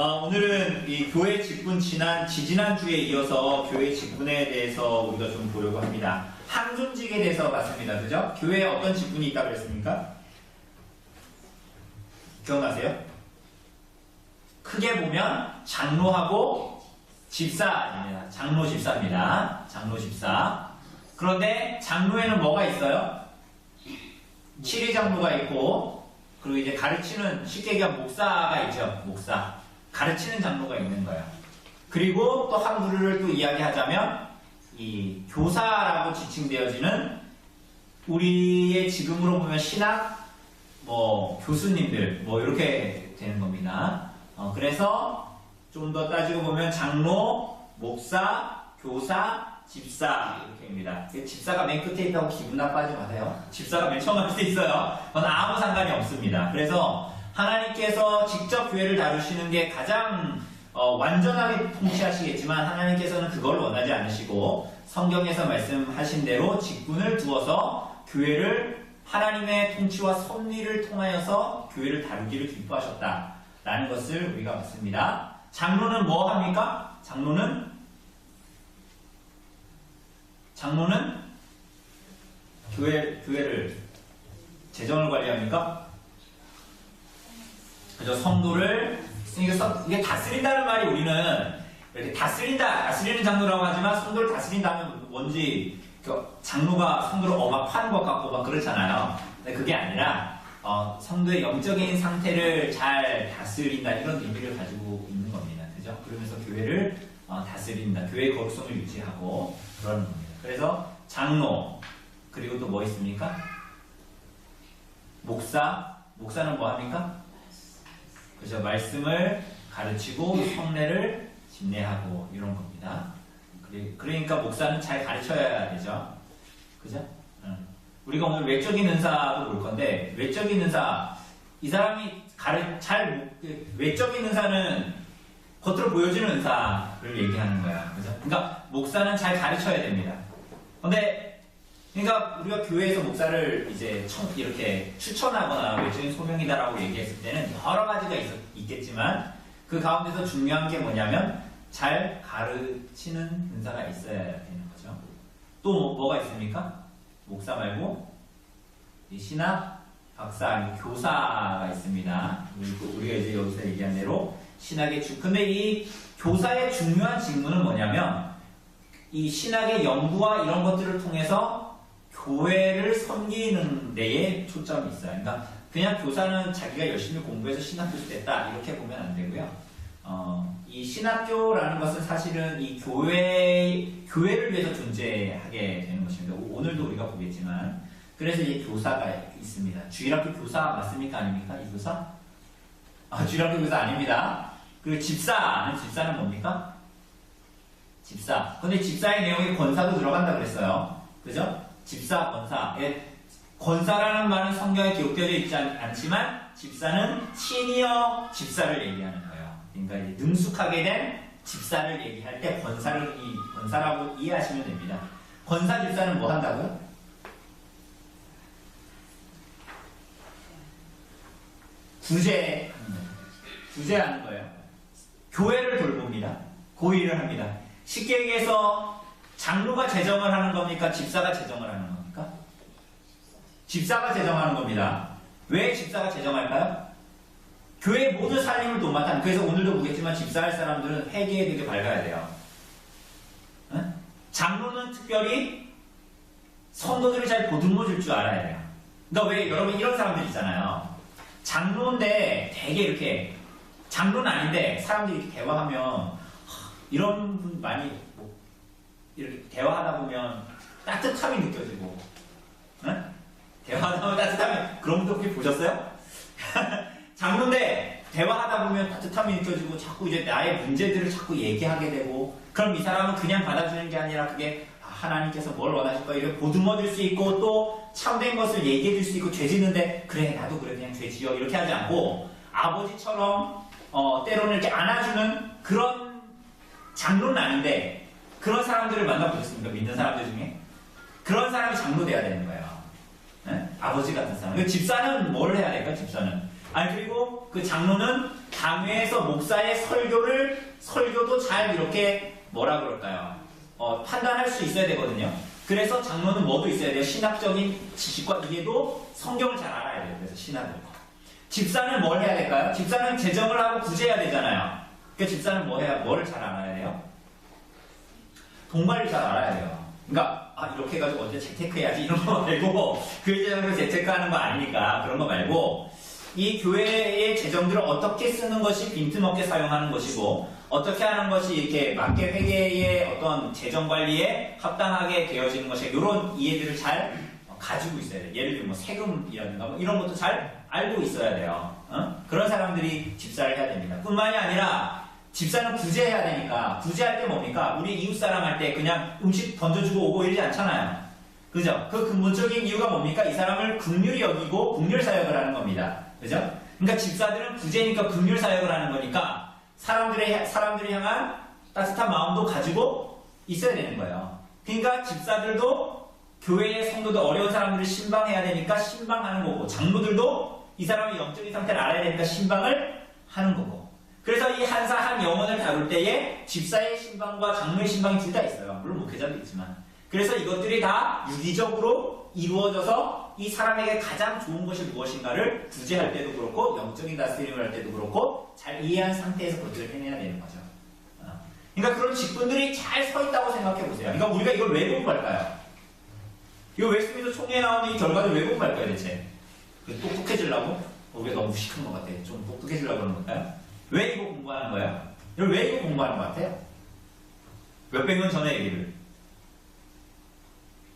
오늘은 이 교회 직분 지지난주에 이어서 교회 직분에 대해서 우리가 좀 보려고 합니다. 항존직에 대해서 봤습니다. 그죠? 교회에 어떤 직분이 있다고 그랬습니까? 기억나세요? 크게 보면 장로하고 집사입니다. 장로 집사입니다. 장로 집사. 그런데 장로에는 뭐가 있어요? 치리장로가 있고, 그리고 이제 가르치는, 쉽게 얘기하면 목사가 있죠. 목사. 가르치는 장로가 있는 거예요. 그리고 또 한 부류를 또 이야기하자면 이 교사라고 지칭되어지는 우리의 지금으로 보면 신학, 교수님들 이렇게 되는 겁니다. 그래서 좀 더 따지고 보면 장로, 목사, 교사, 집사 이렇게입니다. 집사가 맨 끝에 있다고 기분 나빠하지 마세요. 집사가 맨 처음 할 수 있어요. 그건 아무 상관이 없습니다. 그래서 하나님께서 직접 교회를 다루시는 게 가장 완전하게 통치하시겠지만 하나님께서는 그걸 원하지 않으시고 성경에서 말씀하신 대로 직분을 두어서 교회를 하나님의 통치와 섭리를 통하여서 교회를 다루기를 기뻐하셨다라는 것을 우리가 봤습니다. 장로는 뭐 합니까? 장로는 교회를 재정을 관리합니까? 그죠? 성도를 이게 다스린다는 말이 우리는 이렇게 다스리는 장로라고 하지만 성도를 다스린다면 뭔지 장로가 성도를 파는 것 같고 막 그렇잖아요. 근데 그게 아니라 성도의 영적인 상태를 잘 다스린다 이런 의미를 가지고 있는 겁니다. 그죠? 그러면서 교회를 다스린다. 교회의 거룩성을 유지하고 그런 겁니다. 그래서 장로 그리고 또 뭐 있습니까? 목사는 뭐 합니까? 그죠? 말씀을 가르치고 성례를 집례하고 이런 겁니다. 그러니까 목사는 잘 가르쳐야 되죠. 그죠? 우리가 오늘 외적인 은사도 볼 건데 외적인 은사 이 사람이 외적인 은사는 겉으로 보여지는 은사를 얘기하는 거야. 그죠? 그러니까 목사는 잘 가르쳐야 됩니다. 그러니까 우리가 교회에서 목사를 이제 이렇게 추천하거나 외적인 소명이다라고 얘기했을 때는 여러 가지가 있겠지만 그 가운데서 중요한 게 뭐냐면 잘 가르치는 은사가 있어야 되는 거죠. 또 뭐가 있습니까? 목사 말고 신학, 박사, 아니면 교사가 있습니다. 우리가 이제 여기서 얘기한 대로 신학의 근데 이 교사의 중요한 직무는 뭐냐면 이 신학의 연구와 이런 것들을 통해서 교회를 섬기는 데에 초점이 있어요. 그러니까 그냥 교사는 자기가 열심히 공부해서 신학교수 됐다 이렇게 보면 안 되고요. 이 신학교라는 것은 사실은 이 교회를 위해서 존재하게 되는 것입니다. 오늘도 우리가 보겠지만 그래서 이제 교사가 있습니다. 주일학교 교사 맞습니까? 아닙니까? 이 교사? 주일학교 교사 아닙니다. 그리고 집사는 뭡니까? 집사. 근데 집사의 내용에 권사도 들어간다 그랬어요. 그죠? 집사, 권사. 권사라는 말은 성경에 기록되어 있지 않지만 집사는 시니어 집사를 얘기하는 거예요. 그러니까 이제 능숙하게 된 집사를 얘기할 때 권사라고 이해하시면 됩니다. 권사 집사는 뭐 한다고요? 구제하는 거예요. 교회를 돌봅니다. 고의를 합니다. 쉽게 얘기해서 장로가 재정을 하는 겁니까? 집사가 재정을 하는 겁니까? 집사가 재정하는 겁니다. 왜 집사가 재정할까요? 교회 모든 살림을 도맡아. 그래서 오늘도 보겠지만 집사할 사람들은 회개에 되게 밝아야 돼요. 응? 장로는 특별히 성도들을 잘 보듬어 줄 줄 알아야 돼요. 그러니까 왜 여러분 이런 사람들 있잖아요. 장로인데 되게 이렇게 장로는 아닌데 사람들이 이렇게 대화하면 이런 분 많이 이렇게 대화하다 보면 따뜻함이 느껴지고, 응? 대화하다 보면 따뜻함이, 그런 분도 혹시 보셨어요? 장로인데 대화하다 보면 따뜻함이 느껴지고 자꾸 이제 나의 문제들을 자꾸 얘기하게 되고, 그럼 이 사람은 그냥 받아주는 게 아니라 그게 하나님께서 뭘 원하실까 이렇게 보듬어 줄 수 있고 또 참된 것을 얘기해 줄 수 있고 죄 짓는데 그래 나도 그래 그냥 죄 지어 이렇게 하지 않고 아버지처럼 때로는 이렇게 안아주는 그런 장로는 아닌데 그런 사람들을 만나보셨습니까? 믿는 사람들 중에? 그런 사람이 장로 돼야 되는 거예요. 네? 아버지 같은 사람. 집사는 뭘 해야 될까? 집사는. 그리고 그 장로는 장회에서 목사의 설교도 잘 이렇게 뭐라 그럴까요? 판단할 수 있어야 되거든요. 그래서 장로는 뭐도 있어야 돼요? 신학적인 지식과 이해도 성경을 잘 알아야 돼요. 그래서 신학을. 집사는 뭘 해야 될까요? 집사는 재정을 하고 구제해야 되잖아요. 그러니까 집사는 뭐를 잘 알아야 돼요? 돈 관리 잘 알아야 돼요. 그러니까 이렇게 해가지고 언제 재테크해야지 이런 거 말고 그 재정으로 재테크하는 거 아니니까 그런 거 말고 이 교회의 재정들을 어떻게 쓰는 것이 빈틈없게 사용하는 것이고 어떻게 하는 것이 이렇게 맞게 회계의 어떤 재정 관리에 합당하게 되어지는 것이 이런 이해들을 잘 가지고 있어야 돼요. 예를 들면 뭐 세금이라든가 뭐 이런 것도 잘 알고 있어야 돼요. 그런 사람들이 집사를 해야 됩니다. 뿐만이 아니라 집사는 구제해야 되니까 구제할 때 뭡니까? 우리 이웃사람 할 때 그냥 음식 던져주고 오고 이러지 않잖아요. 그죠? 그 근본적인 이유가 뭡니까? 이 사람을 긍휼히 여기고 긍휼사역을 하는 겁니다. 그죠? 그러니까 집사들은 구제니까 긍휼사역을 하는 거니까 사람들이 향한 따뜻한 마음도 가지고 있어야 되는 거예요. 그러니까 집사들도 교회의 성도들 어려운 사람들을 신방해야 되니까 신방하는 거고 장로들도 이 사람의 영적인 상태를 알아야 되니까 신방을 하는 거고 그래서 이 한사 한 영혼을 다룰 때에 집사의 신방과 장로의 신방이 둘 다 있어요. 물론 목회자도 있지만 그래서 이것들이 다 유기적으로 이루어져서 이 사람에게 가장 좋은 것이 무엇인가를 구제할 때도 그렇고 영적인 다스림을 할 때도 그렇고 잘 이해한 상태에서 그것들을 해내야 되는 거죠. 그러니까 그런 직분들이 잘 서 있다고 생각해 보세요. 그러니까 우리가 이걸 왜 공부할까요? 이 웨스트민스터 총회에 나오는 이 결과를 왜 공부할까요 대체? 똑똑해지려고? 우리가 너무 무식한 것 같아. 좀 똑똑해지려고 그러는 걸까요? 왜 이거 공부하는 거예요? 왜 이거 공부하는 것 같아요? 몇백 년 전의 얘기를.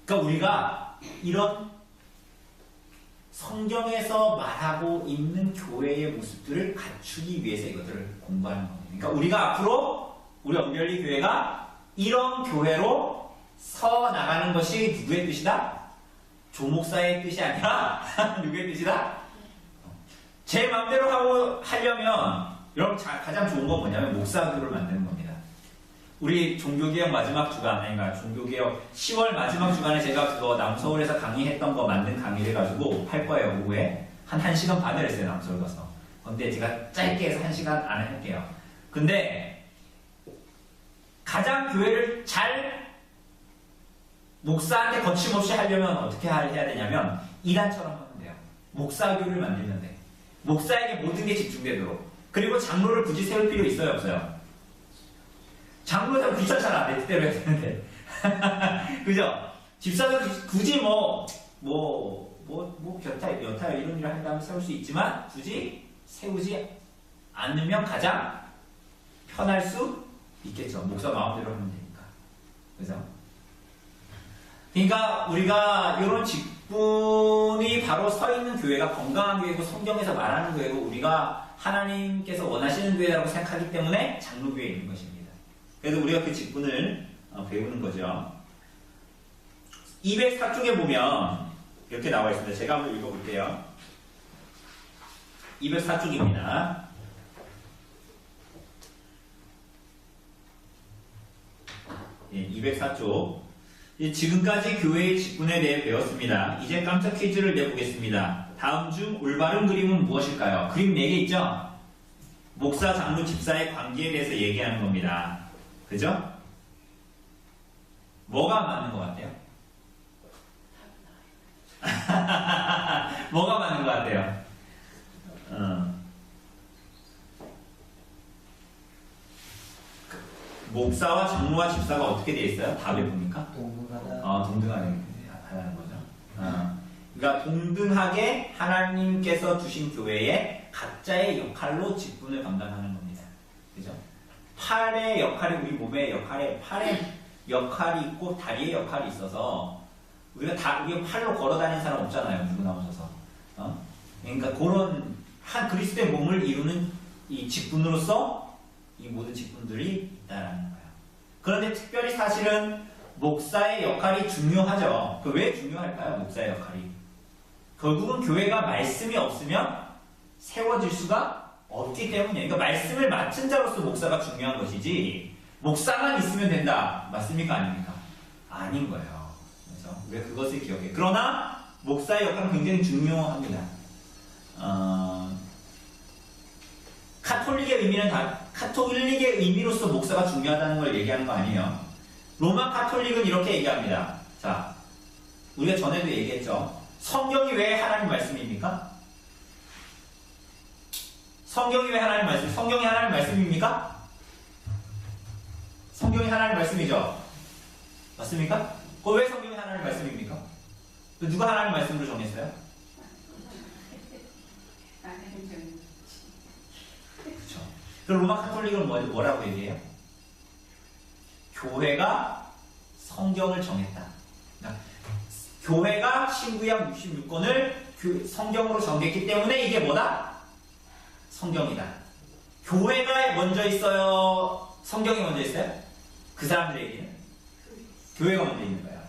그러니까 우리가 이런 성경에서 말하고 있는 교회의 모습들을 갖추기 위해서 이것들을 공부하는 겁니다. 그러니까 우리가 앞으로 우리 언별리 교회가 이런 교회로 서 나가는 것이 누구의 뜻이다? 조목사의 뜻이 아니라 누구의 뜻이다? 제 마음대로 하려면 여러분 가장 좋은 건 뭐냐면 목사교를 만드는 겁니다. 우리 종교개혁 마지막 주간, 아닌가 종교개혁 10월 마지막 주간에 제가 그거 남서울에서 강의했던 거 만든 강의를 가지고 할 거예요. 오후에 한 1시간 반을 했어요. 남서울 가서. 근데 제가 짧게 해서 1시간 안에 할게요. 근데 가장 교회를 잘 목사한테 거침없이 하려면 어떻게 해야 되냐면 이단처럼 하면 돼요. 목사교를 만들면 돼. 목사에게 모든 게 집중되도록. 그리고 장로를 굳이 세울 필요 있어요? 없어요? 장로는 귀찮잖아. 내 뜻대로 해야 되는데. 그죠? 집사는 굳이 여타 이런 일을 한다면 세울 수 있지만 굳이 세우지 않으면 가장 편할 수 있겠죠. 목사 마음대로 하면 되니까. 그죠? 그러니까 우리가 이런 직분이 바로 서 있는 교회가 건강한 교회고 성경에서 말하는 교회고 우리가 하나님께서 원하시는 교회라고 생각하기 때문에 장로교회에 있는 것입니다. 그래서 우리가 그 직분을 배우는 거죠. 204쪽에 보면 이렇게 나와 있습니다. 제가 한번 읽어볼게요. 204쪽입니다. 예, 204쪽. 지금까지 교회의 직분에 대해 배웠습니다. 이제 깜짝 퀴즈를 내보겠습니다. 다음 중 올바른 그림은 무엇일까요? 그림 4개 있죠? 목사, 장로, 집사의 관계에 대해서 얘기하는 겁니다. 그죠? 뭐가 맞는 것 같아요? 뭐가 맞는 것 같아요? 목사와 장로와 집사가 어떻게 되어 있어요? 답에 보니까? 동등하다는 거죠. 그러니까 동등하게 하나님께서 주신 교회에 각자의 역할로 직분을 감당하는 겁니다. 그죠? 팔의 역할이 우리 몸의 역할에 팔의 역할이 있고 다리의 역할이 있어서 우리가 팔로 걸어 다니는 사람 없잖아요. 누구나 오셔서. 그러니까 그런 한 그리스도의 몸을 이루는 이 직분으로서 이 모든 직분들이 있다라는 거예요. 그런데 특별히 사실은 목사의 역할이 중요하죠. 왜 중요할까요? 목사의 역할이. 결국은 교회가 말씀이 없으면 세워질 수가 없기 때문이에요. 그러니까 말씀을 맡은 자로서 목사가 중요한 것이지 목사만 있으면 된다. 맞습니까? 아닙니까? 아닌 거예요. 그래서 우리가 그것을 기억해요. 그러나 목사의 역할은 굉장히 중요합니다. 카톨릭의 의미는 카톨릭의 의미로서 목사가 중요하다는 걸 얘기하는 거 아니에요. 로마 카톨릭은 이렇게 얘기합니다. 자, 우리가 전에도 얘기했죠. 성경이 왜 하나님 말씀입니까? 성경이 왜 하나님 말씀? 성경이 하나님 말씀입니까? 성경이 하나님 말씀이죠. 맞습니까? 왜 성경이 하나님 말씀입니까? 누가 하나님 말씀으로 정했어요? 그렇죠. 그럼 로마 카톨릭은 뭐라고 얘기해요? 교회가 성경을 정했다. 그러니까 교회가 신구약 66권을 성경으로 정했기 때문에 이게 뭐다? 성경이다. 교회가 먼저 있어요? 성경이 먼저 있어요? 그 사람들의 얘기는? 교회가 먼저 있는 거야.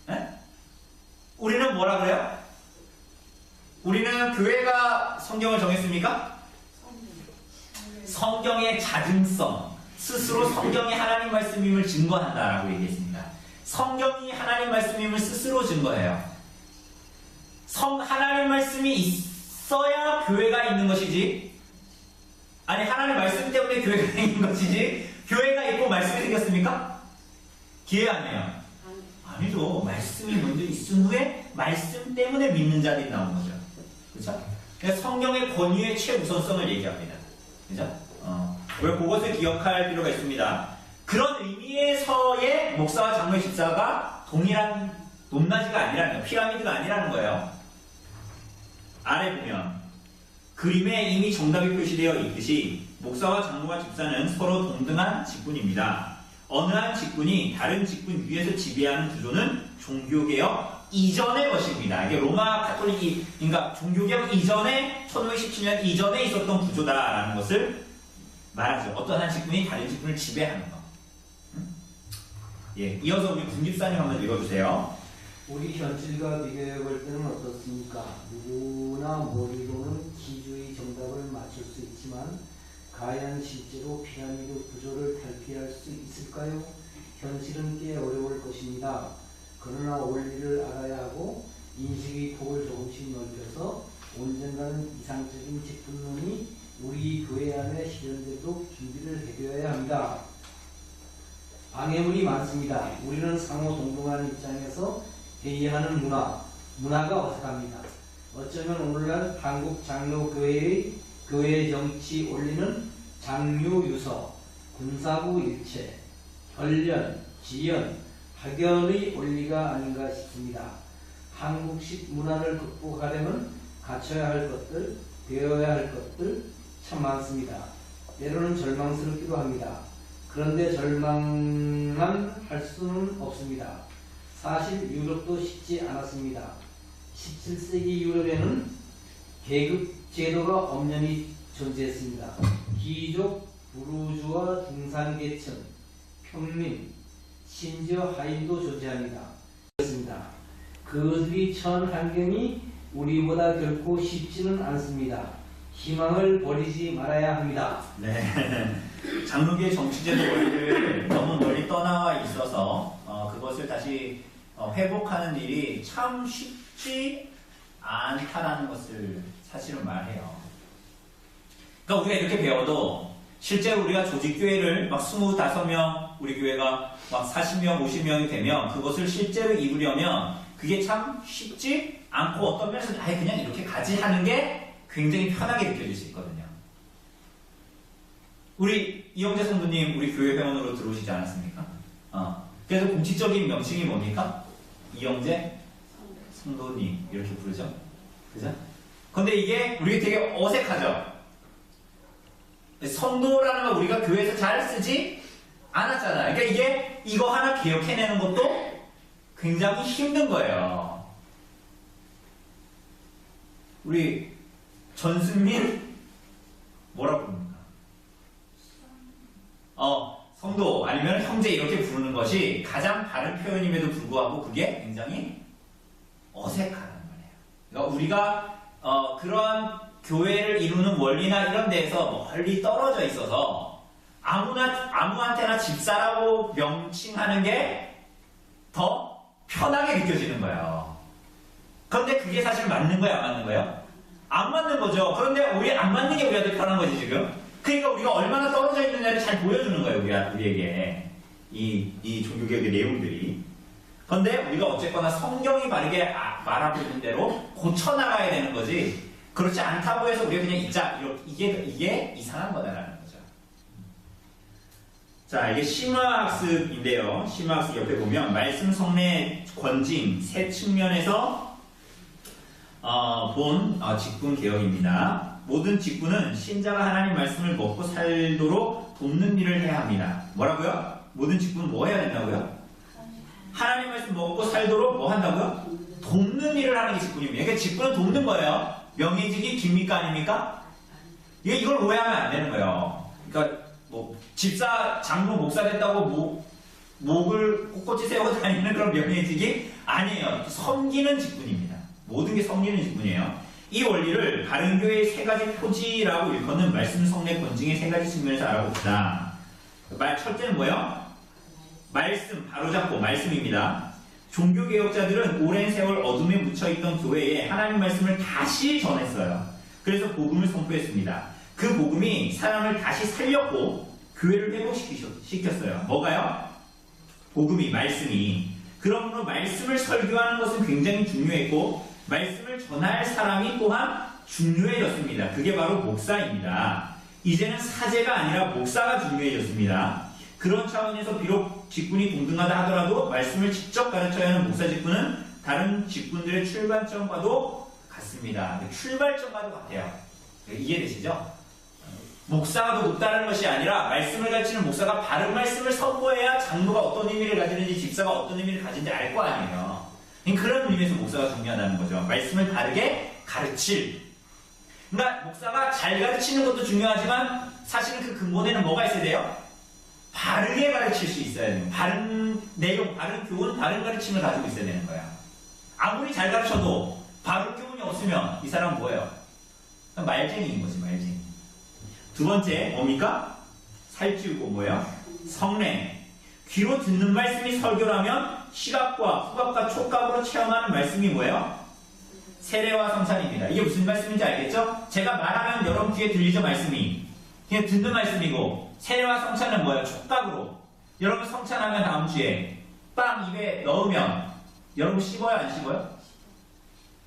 네? 우리는 뭐라 그래요? 우리는 교회가 성경을 정했습니까? 성경의 자증성, 스스로 성경이 하나님 말씀임을 증거한다라고 얘기했습니다. 성경이 하나님 말씀임을 스스로 증거해요. 하나님 말씀이 있어야 교회가 있는 것이지, 아니 하나님 말씀 때문에 교회가 있는 것이지, 교회가 있고 말씀이 생겼습니까? 기회 아니에요. 아니죠. 말씀이 먼저 있은 후에 말씀 때문에 믿는 자들이 나온 거죠. 그렇죠? 그래서 성경의 권위의 최우선성을 얘기합니다. 그죠? 왜 그것을 기억할 필요가 있습니다. 그런 의미에서의 목사와 장로의 집사가 동일한 높낮이가 아니라는 거예요. 피라미드가 아니라는 거예요. 아래 보면 그림에 이미 정답이 표시되어 있듯이 목사와 장로와 집사는 서로 동등한 직분입니다. 어느 한 직분이 다른 직분 위에서 지배하는 구조는 종교개혁 이전의 것입니다. 이게 로마 카톨릭이, 그러니까 종교개혁 이전에 1517년 이전에 있었던 구조다라는 것을 말하죠. 어떤 한 직분이 다른 직분을 지배하는 것. 예, 이어서 우리 군집사님 한번 읽어주세요. 우리 현실과 비교해 볼 때는 어떻습니까? 누구나 머리로는 기주의 정답을 맞출 수 있지만 과연 실제로 피라미드 구조를 탈피할 수 있을까요? 현실은 꽤 어려울 것입니다. 그러나 원리를 알아야 하고 인식의 폭을 조금씩 넓혀서 언젠가는 이상적인 직분론이 우리 교회 안에 실현되도록 준비를 해줘야 합니다. 방해물이 많습니다. 우리는 상호 동등한 입장에서 회의하는 문화가 어색합니다. 어쩌면 오늘날 한국 장로교회의 교회 정치 원리는 장유유서, 군사부 일체, 결련, 지연, 학연의 원리가 아닌가 싶습니다. 한국식 문화를 극복하려면 갖춰야 할 것들, 배워야 할 것들 참 많습니다. 때로는 절망스럽기도 합니다. 그런데 절망만 할 수는 없습니다. 사실 유럽도 쉽지 않았습니다. 17세기 유럽에는 계급 제도가 엄연히 존재했습니다. 귀족, 부르주아, 중산계층, 평민, 심지어 하인도 존재합니다. 그들이 처한 환경이 우리보다 결코 쉽지는 않습니다. 희망을 버리지 말아야 합니다. 네. 장로교의 정치제도 원리를 너무 멀리 떠나와 있어서 그것을 다시 회복하는 일이 참 쉽지 않다라는 것을 사실은 말해요. 그러니까 우리가 이렇게 배워도 실제로 우리가 조직교회를 막 25명, 우리 교회가 막 40명, 50명이 되면 그것을 실제로 이루려면 그게 참 쉽지 않고 어떤 면에서 아예 그냥 이렇게 가지 하는 게 굉장히 편하게 느껴질 수 있거든요. 우리 이영재 성도님 우리 교회 회원으로 들어오시지 않았습니까? 그래서 공식적인 명칭이 뭡니까? 이영재 성도님 이렇게 부르죠. 그죠? 근데 이게 우리가 되게 어색하죠. 성도라는 걸 우리가 교회에서 잘 쓰지 않았잖아요. 그러니까 이거 하나 기억해내는 것도 굉장히 힘든 거예요. 우리 전승민 뭐라고 부릅니까? 성도 아니면 형제 이렇게 부르는 것이 가장 바른 표현임에도 불구하고 그게 굉장히 어색하단 말이에요. 그러니까 우리가 그러한 교회를 이루는 원리나 이런 데에서 멀리 떨어져 있어서 아무한테나 집사라고 명칭하는 게 더 편하게 느껴지는 거예요. 그런데 그게 사실 맞는 거예요, 안 맞는 거예요? 안 맞는 거죠. 그런데 우리 안 맞는 게 우리한테 편한 거지 지금. 그러니까 우리가 얼마나 떨어져 있느냐를 잘 보여주는 거예요. 우리에게 이 종교개혁의 내용들이. 그런데 우리가 어쨌거나 성경이 바르게 말하고 있는 대로 고쳐나가야 되는 거지. 그렇지 않다고 해서 우리가 그냥 잊자. 이게 이상한 거다라는 거죠. 자, 이게 심화학습인데요. 심화학습 옆에 보면 말씀 성례 권징 세 측면에서 본 직분 개혁입니다. 모든 직분은 신자가 하나님 말씀을 먹고 살도록 돕는 일을 해야 합니다. 뭐라고요? 모든 직분은 뭐 해야 된다고요? 하나님 말씀 먹고 살도록 뭐 한다고요? 돕는 일을 하는 게 직분입니다. 그러니까 직분은 돕는 거예요. 명예직이 깁니까 아닙니까? 이걸 오해하면 안 되는 거예요. 그러니까 뭐 집사, 장로, 목사 됐다고 목을 꼿꼿이 세우고 다니는 그런 명예직이 아니에요. 섬기는 직분입니다. 모든 게 섬기는 직분이에요. 이 원리를 바른교회의 세 가지 표지라고 일컫는 말씀 성례 권징의 세 가지 측면에서 알아봅시다. 첫째는 뭐예요? 말씀, 바로잡고 말씀입니다. 종교개혁자들은 오랜 세월 어둠에 묻혀있던 교회에 하나님 말씀을 다시 전했어요. 그래서 복음을 선포했습니다. 그 복음이 사람을 다시 살렸고 교회를 회복시켰어요. 뭐가요? 복음이, 말씀이. 그러므로 말씀을 설교하는 것은 굉장히 중요했고 말씀을 전할 사람이 또한 중요해졌습니다. 그게 바로 목사입니다. 이제는 사제가 아니라 목사가 중요해졌습니다. 그런 차원에서 비록 직분이 동등하다 하더라도 말씀을 직접 가르쳐야 하는 목사 직분은 다른 직분들의 출발점과도 같습니다. 출발점과도 같아요. 이해되시죠? 목사가 더 높다는 것이 아니라 말씀을 가르치는 목사가 바른 말씀을 선포해야 장로가 어떤 의미를 가지는지 집사가 어떤 의미를 가지는지 알 거 아니에요. 그런 의미에서 목사가 중요하다는 거죠. 말씀을 바르게 가르칠. 그러니까 목사가 잘 가르치는 것도 중요하지만 사실은 그 근본에는 뭐가 있어야 돼요? 바르게 가르칠 수 있어야 돼요. 바른 내용, 바른 교훈, 바른 가르침을 가지고 있어야 되는 거야. 아무리 잘 가르쳐도 바른 교훈이 없으면 이 사람은 뭐예요? 말쟁이인 거지, 말쟁이. 두 번째, 뭡니까? 살찌우고 뭐예요? 성례. 귀로 듣는 말씀이 설교라면 시각과 후각과 촉각으로 체험하는 말씀이 뭐예요? 세례와 성찬입니다. 이게 무슨 말씀인지 알겠죠? 제가 말하면 여러분 귀에 들리죠, 말씀이. 그냥 듣는 말씀이고 세례와 성찬은 뭐예요? 촉각으로. 여러분 성찬하면 다음 주에 빵 입에 넣으면 여러분 씹어요, 안 씹어요?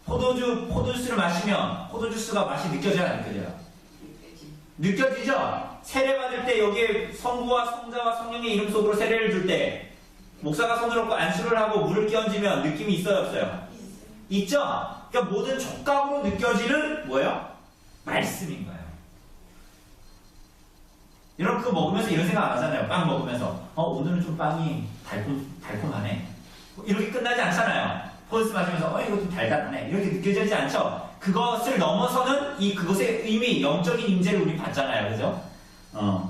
포도주스를 마시면 포도주스가 맛이 느껴져요, 안 느껴져요? 느껴지죠? 세례 받을 때 여기에 성부와 성자와 성령의 이름 속으로 세례를 줄 때 목사가 손을 얹고 안수를 하고 물을 끼얹으면 느낌이 있어요, 없어요? 있죠? 그러니까 모든 촉각으로 느껴지는 뭐예요? 말씀인 거예요. 여러분 그거 먹으면서 이런 생각 안 하잖아요. 빵 먹으면서 오늘은 좀 빵이 달콤하네. 이렇게 끝나지 않잖아요. 포도스 마시면서 이거 좀 달달하네. 이렇게 느껴지지 않죠? 그것을 넘어서는 그것의 의미, 영적인 임재를 우리 받잖아요. 그죠?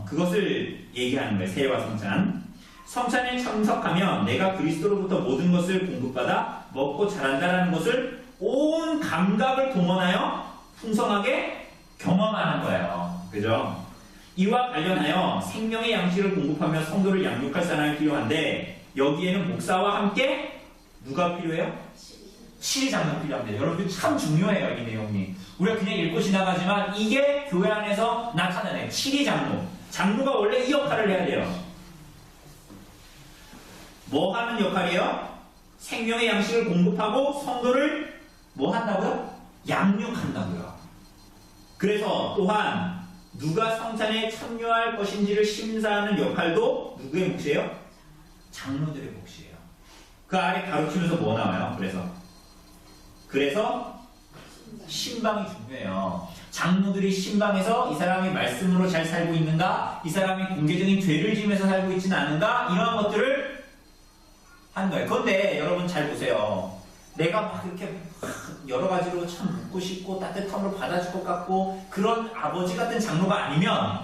그것을 얘기하는 거예요. 세례와 성찬. 성찬에 참석하면 내가 그리스도로부터 모든 것을 공급받아 먹고 자란다는 것을 온 감각을 동원하여 풍성하게 경험하는 거예요. 그죠? 이와 관련하여 생명의 양식을 공급하며 성도를 양육할 사람이 필요한데 여기에는 목사와 함께 누가 필요해요? 치리장로 필요합니다. 여러분 참 중요해요, 이 내용이. 우리가 그냥 읽고 지나가지만 이게 교회 안에서 나타나는 치리장로. 장로가 원래 이 역할을 해야 돼요. 뭐 하는 역할이에요? 생명의 양식을 공급하고 성도를 뭐 한다고요? 양육한다고요. 그래서 또한 누가 성찬에 참여할 것인지를 심사하는 역할도 누구의 몫이에요? 장로들의 몫이에요. 그 아래 가르치면서 뭐 나와요? 그래서 신방이 중요해요. 장로들이 신방에서 이 사람이 말씀으로 잘 살고 있는가? 이 사람이 공개적인 죄를 지으면서 살고 있지는 않은가? 이러한 것들을 하는 거예요. 그런데 여러분 잘 보세요. 내가 막 이렇게 여러 가지로 참 묻고 싶고 따뜻함으로 받아줄 것 같고 그런 아버지 같은 장로가 아니면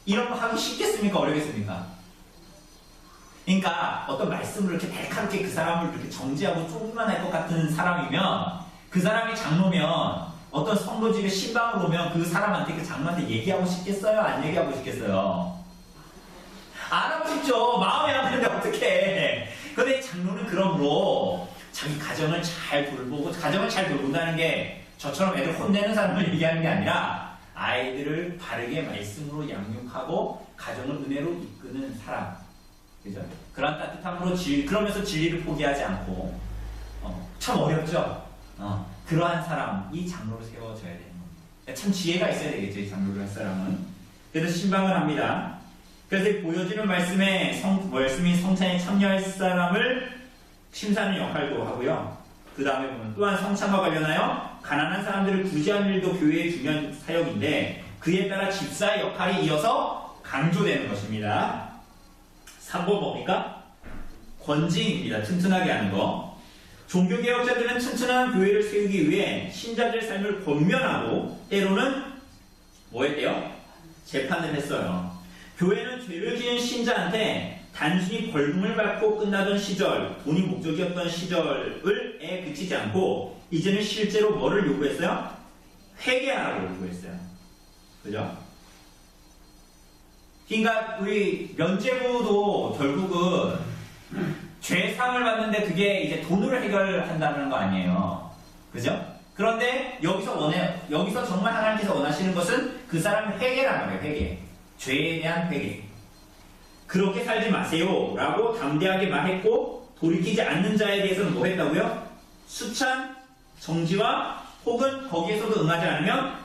이런 거 하기 쉽겠습니까? 어렵겠습니까? 그러니까 어떤 말씀을 이렇게 날카롭게 그 사람을 이렇게 정지하고 쪼기만 할 것 같은 사람이면 그 사람이 장로면 어떤 성도 집에 신방을 오면 그 사람한테 그 장로한테 얘기하고 싶겠어요? 안 얘기하고 싶겠어요? 안 하고 싶죠. 마음에 안 드는데 어떡해. 근데 장로는 그러므로 자기 가정을 잘 돌보고 가정을 잘 돌본다는 게 저처럼 애들 혼내는 사람을 얘기하는 게 아니라 아이들을 바르게 말씀으로 양육하고 가정을 은혜로 이끄는 사람. 그죠? 그런 따뜻함으로 그러면서 진리를 포기하지 않고 참 어렵죠? 그러한 사람이 장로로 세워져야 되는 겁니다. 참 지혜가 있어야 되겠죠, 이 장로를 할 사람은. 그래서 신방을 합니다. 그래서 보여지는 말씀이 성찬에 참여할 사람을 심사하는 역할도 하고요. 그 다음에 보면 또한 성찬과 관련하여 가난한 사람들을 구제하는 일도 교회의 중요한 사역인데 그에 따라 집사의 역할이 이어서 강조되는 것입니다. 3번 뭡니까? 권징입니다. 튼튼하게 하는 거. 종교개혁자들은 튼튼한 교회를 세우기 위해 신자들의 삶을 권면하고 때로는 뭐 했대요? 재판을 했어요. 교회는 죄를 지은 신자한테 단순히 벌금을 받고 끝나던 시절, 돈이 목적이었던 시절에 그치지 않고 이제는 실제로 뭐를 요구했어요? 회개하라고 요구했어요. 그죠? 그러니까 우리 면죄부도 결국은 죄상을 받는데 그게 이제 돈으로 해결한다는 거 아니에요. 그죠? 그런데 여기서 정말 하나님께서 원하시는 것은 그 사람의 회개라는 거예요. 회개. 죄에 대한 회개. 그렇게 살지 마세요 라고 담대하게 말했고 돌이키지 않는 자에 대해서는 뭐 했다고요? 수찬, 정지와 혹은 거기에서도 응하지 않으면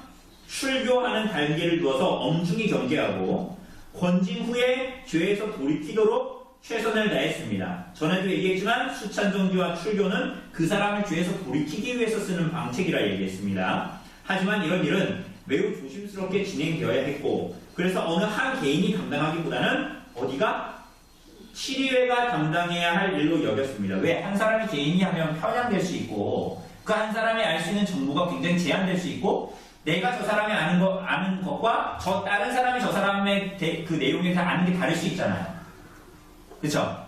출교하는 단계를 두어서 엄중히 경계하고 권징 후에 죄에서 돌이키도록 최선을 다했습니다. 전에도 얘기했지만 수찬, 정지와 출교는 그 사람을 죄에서 돌이키기 위해서 쓰는 방책이라 얘기했습니다. 하지만 이런 일은 매우 조심스럽게 진행되어야 했고 그래서 어느 한 개인이 감당하기보다는 어디가? 치리회가 담당해야 할 일로 여겼습니다. 왜? 한 사람이 개인이 하면 편향될 수 있고 그 한 사람이 알 수 있는 정보가 굉장히 제한될 수 있고 내가 저 사람이 아는 것과 다른 사람이 저 사람의 그 내용에 대해서 아는 게 다를 수 있잖아요. 그쵸?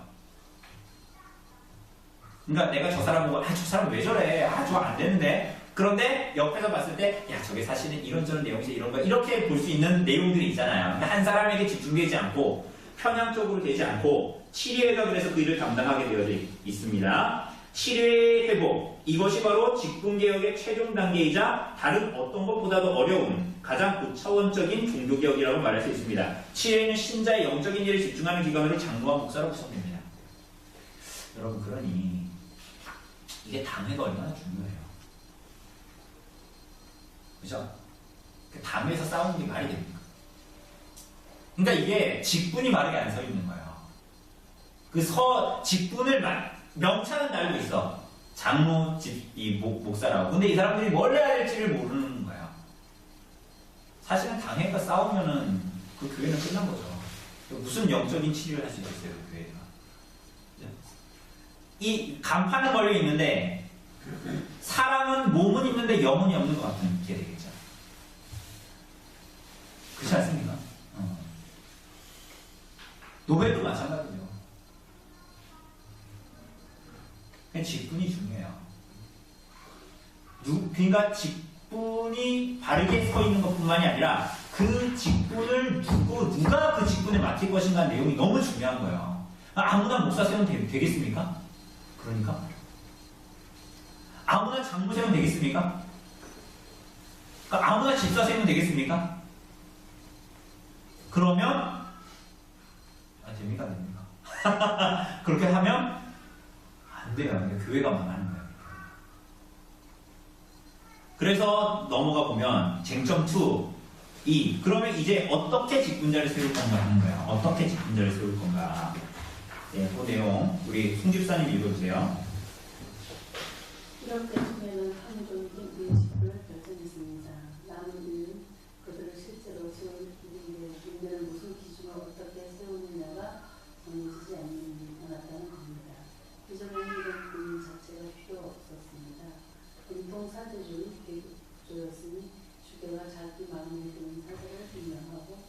그러니까 내가 저 사람 보고 저 사람 왜 저래? 저거 안 되는데? 그런데 옆에서 봤을 때 저게 사실은 이런저런 내용이지 이런 거 이렇게 볼 수 있는 내용들이 있잖아요. 그러니까 한 사람에게 집중되지 않고 편향적으로 되지 않고 치료회가 그래서 그 일을 담당하게 되어 있습니다. 치료의 회복 이것이 바로 직분개혁의 최종 단계이자 다른 어떤 것보다도 어려운 가장 고차원적인 종교개혁이라고 말할 수 있습니다. 치료회는 신자의 영적인 일에 집중하는 기관으로 장로와 목사로 구성됩니다. 여러분 그러니 이게 당회가 얼마나 중요해요. 그죠? 당회에서 싸우는 게 말이 됩니까? 그러니까 이게 직분이 바르게 안 서 있는 거예요. 직분을 명차는 달고 있어. 장로, 목사라고. 근데 이 사람들이 뭘 해야 될지를 모르는 거예요. 사실은 당회가 싸우면은 그 교회는 끝난 거죠. 무슨 영적인 치료를 할 수 있겠어요, 그 교회가. 이 간판은 걸려 있는데 사람은 몸은 있는데 영혼이 없는 것 같은 게 되겠죠. 그렇지 않습니까? 노벨도 마찬가지죠. 직분이 중요해요. 그러니까 직분이 바르게 서 있는 것뿐만이 아니라 그 직분을 누가 그 직분에 맡길 것인가 내용이 너무 중요한 거예요. 아무나 목사 세우면 되겠습니까? 그러니까 아무나 장로 세우면 되겠습니까? 그러니까 아무나 집사 세우면 되겠습니까? 그러면 됩니까? 됩니까? 그렇게 하면 안 돼요. 교회가 망하는 거예요. 그래서 넘어가 보면 쟁점 2 그러면 이제 어떻게 직분자를 세울 건가 하는 거예요. 어떻게 직분자를 세울 건가. 네, 그 내용 우리 송 집사님 읽어주세요. 이렇게 교회는 한종이 우리의 직분을 결정했습니다. 남은 이유는 그들을 실제로 세울 인내는 무슨 기준으로 어떻게 세우느냐가 정해지지 않았다는 겁니다. 이전에는 이런 분인 자체가 필요 없었습니다. 공통 사제주의 계급조였으니 주교가 자기 마음에 드는 사제를 임명하고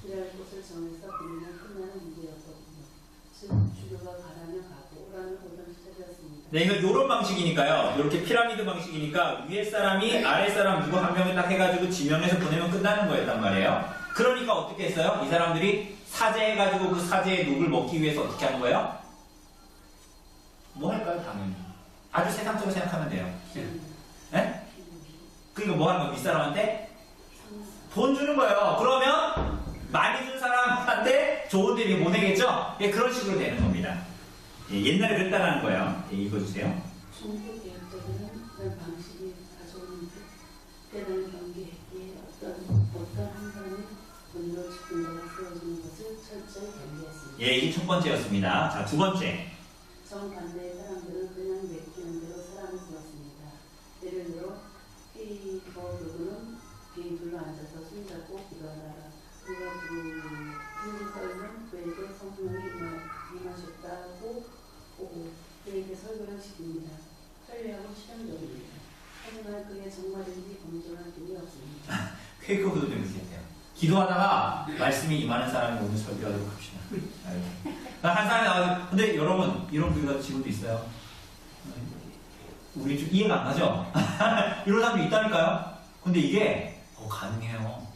일할 곳을 정해서 부르면 끝나는 문제였거든요. 즉 주교가 가라면 가고 오라면 오던 시절이었습니다. 네, 이거 요런 방식이니까요. 이렇게 피라미드 방식이니까 위에 사람이 아래 사람 누구 한 명을 딱 해가지고 지명해서 보내면 끝나는 거였단 말이에요. 그러니까 어떻게 했어요? 이 사람들이 사제해가지고 그 사제의 녹을 먹기 위해서 어떻게 하는 거예요? 뭐 할까요? 당연히 아주 세상적으로 생각하면 돼요. 네? 그러니까 뭐 하는 거 윗사람한테? 돈 주는 거예요. 그러면 많이 준 사람한테 좋은 데 보내겠죠? 예, 그런 식으로 되는 겁니다. 예, 옛날에 그랬다는 거예요. 예, 읽어주세요. 종교 개혁자들은 그런 방식이 가져오는 특별한 경계에 어떤 한 사람이 돈으로 직분자가 세워지는 것을 철저히 경계했습니다. 예, 이게 첫 번째였습니다. 자, 두 번째. 정반대의 사람들은 그냥 맡기는 대로 사람을 세웠습니다. 예를 들어 교도는 비둘로 앉아서 손잡고 기도하다가 누가 불을 떨면 그에게 성령이 임하셨다고 보고 그에게 설교를 시킵니다. 편리하고 실용적입니다. 하지만 그게 정말인지 검증할 길이 없습니다. 퀘이커 교도도 그렇게 했대요. 기도하다가 말씀이 임하는 사람이 오늘 설교하도록 합시다. 한 사람이 나와서, 근데 여러분, 이런 분위기가 지금도 있어요. 우리 좀 이해가 안 가죠? 이런 사람도 있다니까요? 근데 이게 가능해요.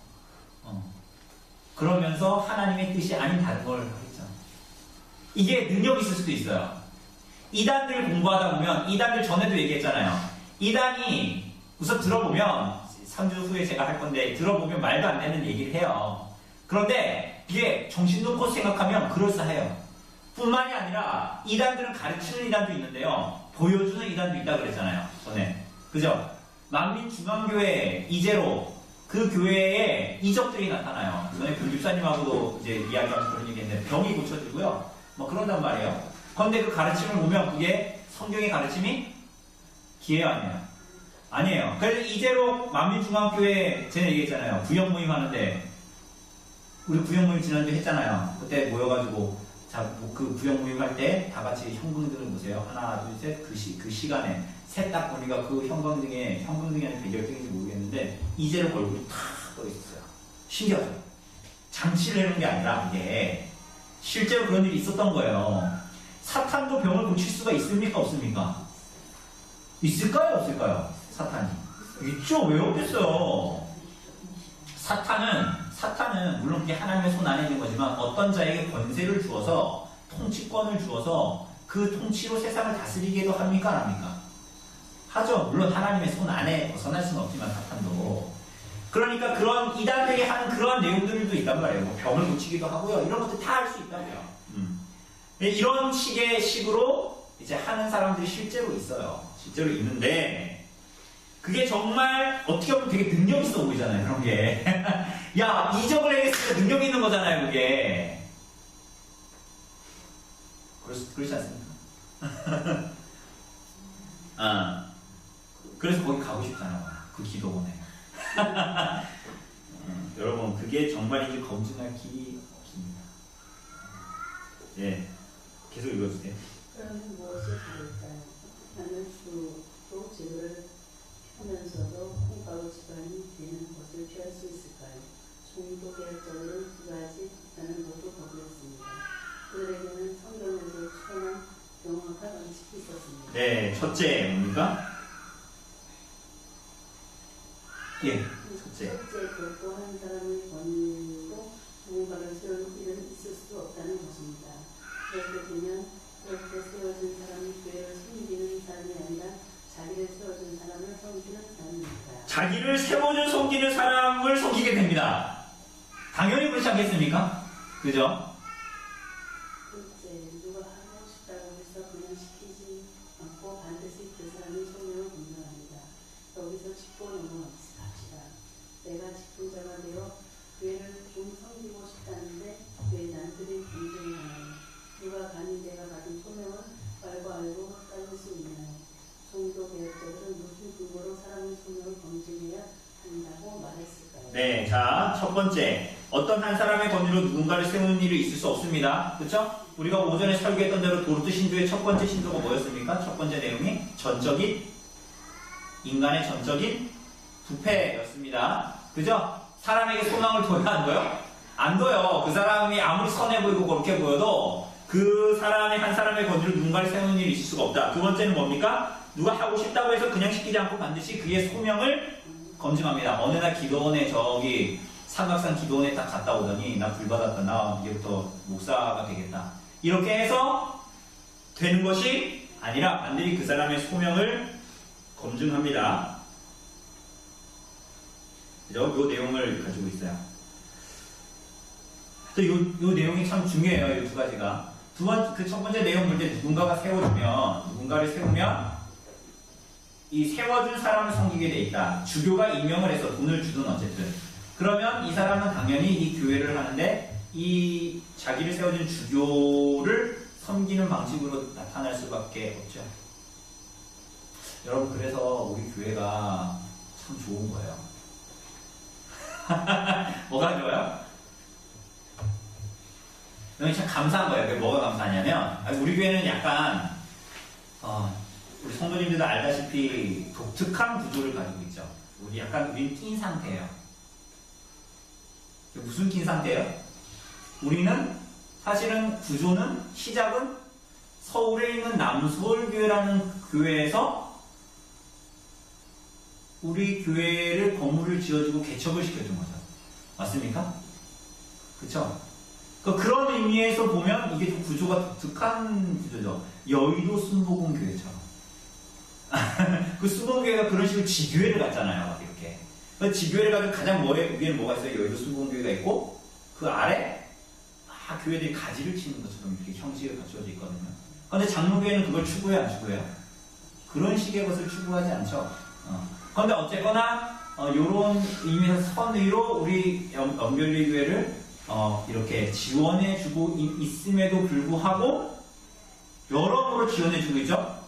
그러면서 하나님의 뜻이 아닌 다른 걸 하겠죠. 이게 능력이 있을 수도 있어요. 이단들 공부하다 보면, 이단들 전에도 얘기했잖아요. 이단이 우선 들어보면, 3주 후에 제가 할 건데, 들어보면 말도 안 되는 얘기를 해요. 그런데 이게 정신 놓고 생각하면 그럴싸해요. 뿐만이 아니라 이단들은 가르치는 이단도 있는데요. 보여주는 이단도 있다 그랬잖아요. 전에. 그죠? 만민중앙교회 이제로 그 교회에 이적들이 나타나요. 전에 그 집사님하고도 이제 이야기하면서 그런 얘기 했는데 병이 고쳐지고요. 뭐 그런단 말이에요. 그런데 그 가르침을 보면 그게 성경의 가르침이 기회가 아니에요. 아니에요. 그래서 이제로 만민중앙교회 제가 얘기했잖아요. 구역 모임 하는데 우리 구역 모임 지난주에 했잖아요. 그때 모여가지고 자, 그 구역 모임 할 때 다 같이 형광등을 보세요. 하나, 둘, 셋. 그 시간에 셋 딱 보니까 그 형광등이 아니라 배결등인지 모르겠는데 이제로 얼굴이 탁 떠 있었어요. 신기하죠? 장치를 해놓은 게 아니라 이게 실제로 그런 일이 있었던 거예요. 사탄도 병을 고칠 수가 있습니까? 없습니까? 있을까요? 없을까요? 사탄이. 있죠. 왜 없겠어요? 사탄은 물론 그게 하나님의 손 안에 있는 거지만 어떤 자에게 권세를 주어서 통치권을 주어서 그 통치로 세상을 다스리기도 합니까? 안 합니까? 하죠. 물론 하나님의 손 안에 벗어날 수는 없지만 사탄도. 그러니까 그런 이단들이 하는 그러한 내용들도 있단 말이에요. 뭐 병을 고치기도 하고요. 이런 것들 다 할 수 있다고요. 이런 식으로 이제 하는 사람들이 실제로 있어요. 실제로 있는데 그게 정말 어떻게 보면 되게 능력 있어 보이잖아요. 그런 게. 야, 이적을 해냈으니까 능력 있는 거잖아요. 그게. 그렇지 않습니까? 그래서 거기 가고 싶잖아요. 그 기도원에. 여러분, 그게 정말인지 검증할 길이 없습니다. 예. 계속 읽어주세요. 그러면 무엇이 다를까요? 하는 수도 제도를 하면서도 콩가루 집안이 되는 것을 피할 수 있을까요? 종도 계획적으로 두 가지 나는 모두 거부했습니다. 그들에게는 성경에서 추천한 명확한 원칙이 있었습니다. 네, 첫째 뭡니까? 예, 첫째. 결코 한 사람의 권위로 누군가를 세우는 일은 있을 수 없다는 것입니다. 그렇게 되면 그렇게 세워진 사람이 교회를 섬기는 사람이 아니라 자기를 세워준 사람을 섬기는 사람입니다. 자기를 세워준 섬기는 사람을 섬기게 됩니다. 당연히 그렇지 않겠습니까? 그죠? 둘째, 누가 하고 싶다고 해서 그냥 시키지 않고 반드시 그 사람의 소명을 공명합니다. 여기서 짚고 넘어갑시다. 내가 직분자가 되어 교회를 좀 섬기고 싶다는데 왜 남들이 공정하나요? 누가 감히 내가 받은 소명을 알고 따질 수 있나요? 종교 개혁자들은 무슨 근거로 사람의 소명을 검증해야 한다고 말했을까요? 네, 자, 첫 번째. 어떤 한 사람의 권위로 누군가를 세우는 일이 있을 수 없습니다. 그렇죠? 우리가 오전에 설교했던 대로 도르트 신조의 첫 번째 신조가 뭐였습니까? 첫 번째 내용이 인간의 전적인 부패였습니다. 그죠? 사람에게 소망을 둬야 안 둬요? 안 둬요. 그 사람이 아무리 선해 보이고 그렇게 보여도 그 사람의 한 사람의 권위로 누군가를 세우는 일이 있을 수가 없다. 두 번째는 뭡니까? 누가 하고 싶다고 해서 그냥 시키지 않고 반드시 그의 소명을 검증합니다. 어느 날 기도원에 저기 삼각산 기도원에 딱 갔다 오더니 나 불받았다. 나 이제부터 목사가 되겠다. 이렇게 해서 되는 것이 아니라 반드시 그 사람의 소명을 검증합니다. 그죠? 요 내용을 가지고 있어요. 요 내용이 참 중요해요. 이 두 가지가. 그 첫 번째 내용 볼 때 누군가를 세우면 이 세워준 사람을 섬기게 돼 있다. 주교가 임명을 해서 돈을 주든 어쨌든. 그러면 이 사람은 당연히 이 교회를 하는데 이 자기를 세워준 주교를 섬기는 방식으로 나타날 수밖에 없죠. 여러분, 그래서 우리 교회가 참 좋은 거예요. 뭐가 좋아요? 여기 참 감사한 거예요. 뭐가 감사하냐면, 우리 교회는 약간, 우리 성도님들도 알다시피 독특한 구조를 가지고 있죠. 우린 낀 상태예요. 무슨 낀 상태예요? 우리는 사실은 구조는, 시작은 서울에 있는 남서울교회라는 교회에서 우리 교회를 건물을 지어주고 개척을 시켜준 거죠. 맞습니까? 그쵸? 그런 의미에서 보면 이게 좀 구조가 독특한 구조죠. 여의도 순복음교회처럼. 그 순복음교회가 그런 식으로 지교회를 갖잖아요. 막 이렇게. 지교회를 가지고 가장 위에는 뭐가 있어요? 여의도 순복음교회가 있고, 그 아래 막 교회들이 가지를 치는 것처럼 이렇게 형식을 갖춰져 있거든요. 그런데 장로교회는 그걸 추구해, 안 추구해요? 그런 식의 것을 추구하지 않죠. 그런데 어쨌거나 이런 의미에서 선의로 우리 연결리 교회를 이렇게 지원해주고 있음에도 불구하고 여러모로 지원해주고 있죠.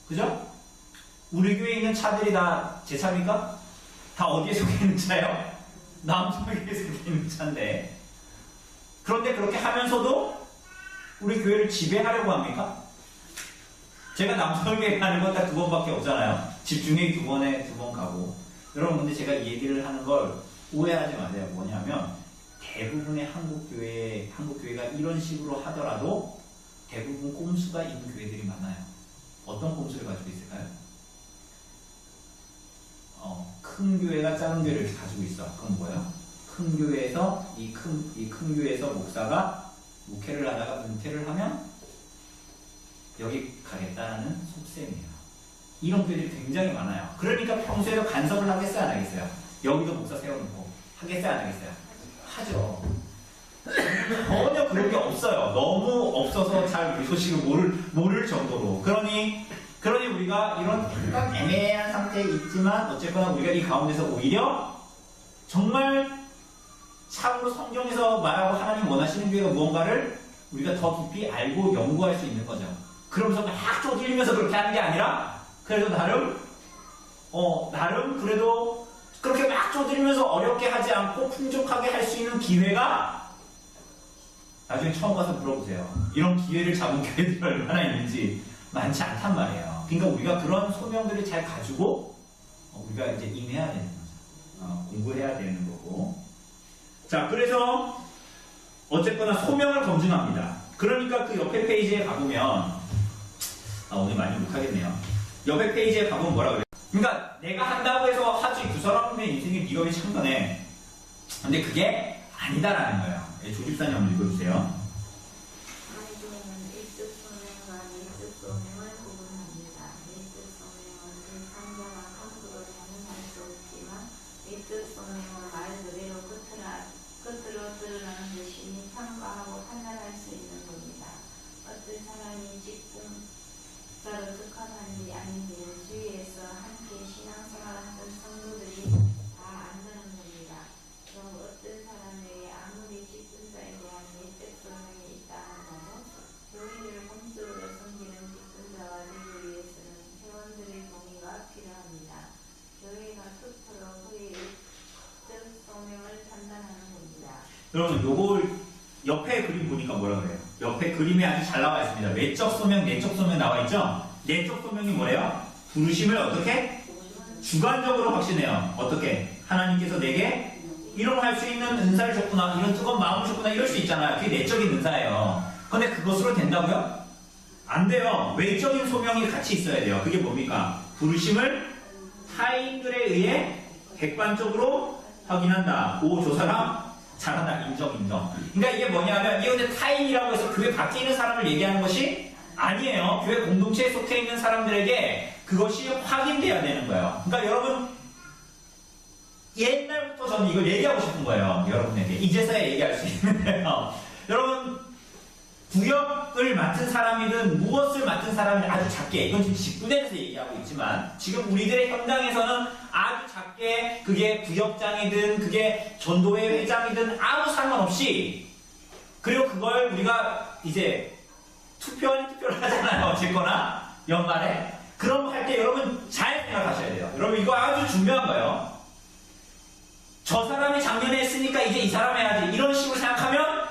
그죠? 우리 교회에 있는 차들이 다 제 차입니까? 다 어디에 속해 있는 차예요? 남서교회에 속해 있는 차인데, 그런데 그렇게 하면서도 우리 교회를 지배하려고 합니까? 제가 남서교회 가는 건 딱 2번밖에 없잖아요. 집중회 2번 가고. 여러분, 근데 제가 이 얘기를 하는 걸 오해하지 마세요. 뭐냐면 대부분의 한국교회가 이런 식으로 하더라도 대부분 꼼수가 있는 교회들이 많아요. 어떤 꼼수를 가지고 있을까요? 큰 교회가 작은 교회를 이렇게 가지고 있어. 그럼 뭐야? 큰 교회에서 이 큰 교회에서 목사가 목회를 하다가 은퇴를 하면 여기 가겠다는 속셈이에요. 이런 교회들이 굉장히 많아요. 그러니까 평소에도 간섭을 하겠어요, 안 하겠어요? 여기도 목사 세워놓고 하겠어요, 안 하겠어요? 하죠. 전혀 그런 게 없어요. 너무 없어서 잘 우리 소식을 모를 정도로. 그러니 우리가 이런 약간 애매한 상태에 있지만 어쨌거나 우리가 이 가운데서 오히려 정말 참으로 성경에서 말하고 하나님 원하시는 교회가 무언가를 우리가 더 깊이 알고 연구할 수 있는 거죠. 그러면서 막 쪼들리면서 그렇게 하는 게 아니라 그래도 나름 그래도 그렇게 막 쪼들리면서 어렵게 하지 않고 풍족하게 할 수 있는 기회가 나중에 처음 가서 물어보세요. 이런 기회를 잡은 교회들이 얼마나 있는지 많지 않단 말이에요. 그러니까 우리가 그런 소명들을 잘 가지고 우리가 이제 임해야 되는 거죠. 공부해야 되는 거고. 자, 그래서 어쨌거나 소명을 검증합니다. 그러니까 그 옆에 페이지에 가보면 오늘 많이 못하겠네요. 옆에 페이지에 가보면 뭐라 그래요? 그러니까 내가 한다고 해서 하지, 그 사람의 인생의 미덕이 참거네. 근데 그게 아니다라는 거예요. 조집사님 한번 읽어주세요. 아이도는 일찍 소명과 일찍 소명을 구분합니다. 일찍 소명은 제3자가 함부로 자문할 수 없지만 일찍 소명은 말 그대로 끝으로 드러나는 것이니 평가하고 판단할 수 있는 겁니다. 어떤 사람이 직분자로 특화한지 아닌지는 주위에서 함께 신앙생활하는 성도들이 다 안다는 겁니다. 그럼 어떤 사람에게 아무리 직분자에 대한 내적 소명이 있다 하더라도 교회를 공적으로 섬기는 직분자가 되기 위해서는 회원들의 동의가 필요합니다. 교회가 스스로 그의 내적 소명을 판단하는 겁니다. 여러분, 요걸 옆에 그림 보니까 뭐라 그래요? 옆에 그림에 아주 잘 나와 있습니다. 외적 소명, 내적 소명 나와 있죠? 내적 소명이 뭐래요? 부르심을 어떻게? 주관적으로 확신해요. 어떻게? 하나님께서 내게 이런 할 수 있는 은사를 줬구나, 이런 뜨거운 마음을 줬구나, 이럴 수 있잖아요. 그게 내적인 은사예요. 근데 그것으로 된다고요? 안 돼요. 외적인 소명이 같이 있어야 돼요. 그게 뭡니까? 부르심을 타인들에 의해 객관적으로 확인한다. 오, 저 사람 잘한다. 인정. 그러니까 이게 뭐냐면, 이게 근데 타인이라고 해서 교회 밖에 있는 사람을 얘기하는 것이 아니에요. 교회 공동체에 속해 있는 사람들에게 그것이 확인돼야 되는 거예요. 그러니까 여러분, 옛날부터 저는 이걸 얘기하고 싶은 거예요. 여러분에게. 이제서야 얘기할 수 있는데요. 여러분, 구역을 맡은 사람이든 무엇을 맡은 사람이든 아주 작게, 이건 지금 직분에 대해서 얘기하고 있지만, 지금 우리들의 현장에서는 아주 작게, 그게 구역장이든, 그게 전도회 회장이든 아무 상관없이, 그리고 그걸 우리가 이제 투표를 하잖아요. 어쨌거나, 연말에. 그런 거 할 때 여러분 잘 생각하셔야 돼요. 여러분, 이거 아주 중요한 거예요. 저 사람이 작년에 했으니까 이제 이 사람 해야지. 이런 식으로 생각하면